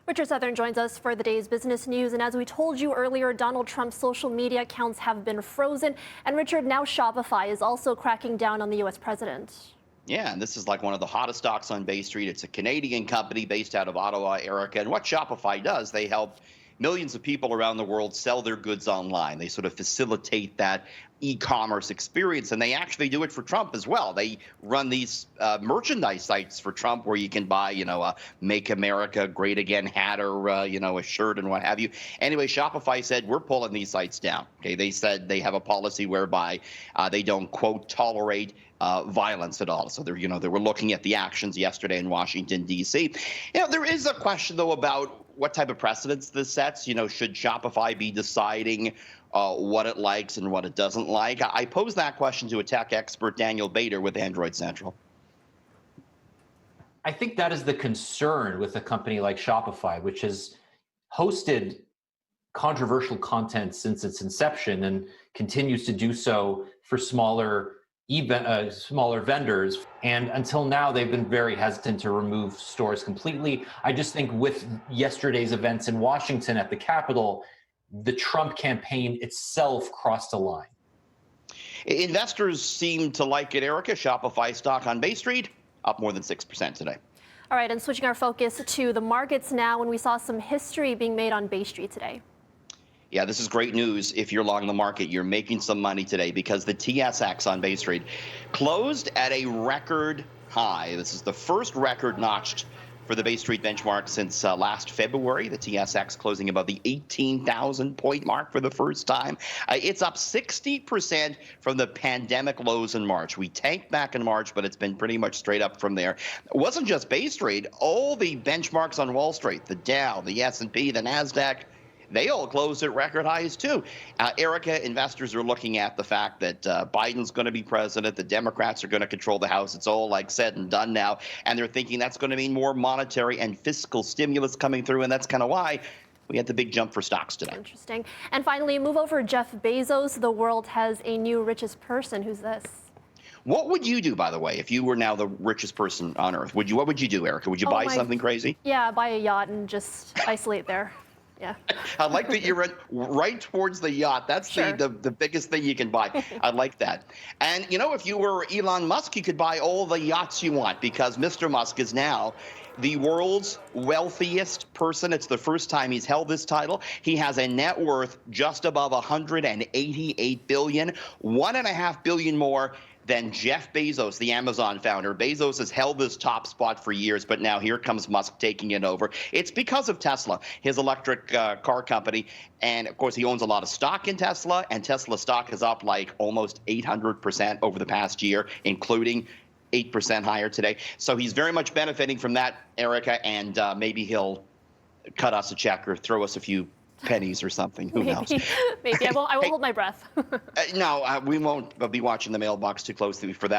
Richard Southern joins us for the day's business news. And as we told you earlier, Donald Trump's social media accounts have been frozen. And Richard, now Shopify is also cracking down on the U.S. president. Yeah, and this is like one of the hottest stocks on Bay Street. It's a Canadian company based out of Ottawa, Erica. And what Shopify does, they help millions of people around the world sell their goods online. They sort of facilitate that e-commerce experience, and they actually do it for Trump as well. They run these merchandise sites for Trump where you can buy, a Make America Great Again hat or, a shirt and what have you. Anyway, Shopify said, we're pulling these sites down. Okay, they said they have a policy whereby they don't, quote, tolerate violence at all. So they were looking at the actions yesterday in Washington, D.C. There is a question, though, about what type of precedents this sets. Should Shopify be deciding what it likes and what it doesn't like? I posed that question to a tech expert, Daniel Bader, with Android Central. I think that is the concern with a company like Shopify, which has hosted controversial content since its inception and continues to do so for smaller vendors. And until now, they've been very hesitant to remove stores completely. I just think with yesterday's events in Washington at the Capitol, the Trump campaign itself crossed a line. Investors seem to like it, Erica. Shopify stock on Bay Street up more than 6% today. All right, and switching our focus to the markets now, when we saw some history being made on Bay Street today. Yeah, this is great news. If you're long the market, you're making some money today because the TSX on Bay Street closed at a record high. This is the first record notched for the Bay Street benchmark since last February. The TSX closing above the 18,000 point mark for the first time. It's up 60% from the pandemic lows in March. We tanked back in March, but it's been pretty much straight up from there. It wasn't just Bay Street. All the benchmarks on Wall Street, the Dow, the S&P, the NASDAQ, they all closed at record highs, too. Erica, investors are looking at the fact that Biden's going to be president. The Democrats are going to control the House. It's all like said and done now. And they're thinking that's going to mean more monetary and fiscal stimulus coming through. And that's kind of why we had the big jump for stocks today. Interesting. And finally, move over Jeff Bezos. The world has a new richest person. Who's this? What would you do, by the way, if you were now the richest person on earth? What would you do, Erica? Would you buy something crazy? Yeah, buy a yacht and just isolate there. Yeah. I like that you're right towards the yacht. That's sure. the biggest thing you can buy. I like that. And, if you were Elon Musk, you could buy all the yachts you want because Mr. Musk is now the world's wealthiest person. It's the first time he's held this title. He has a net worth just above $188 billion, $1.5 billion more than Jeff Bezos, the Amazon founder. Bezos has held this top spot for years, but now here comes Musk taking it over. It's because of Tesla, his electric car company. And of course, he owns a lot of stock in Tesla, and Tesla stock is up like almost 800% over the past year, including 8% higher today. So he's very much benefiting from that, Erica, and maybe he'll cut us a check or throw us a few pennies or something. Who knows? Maybe. I won't hold my breath. No, we won't be watching the mailbox too closely for that.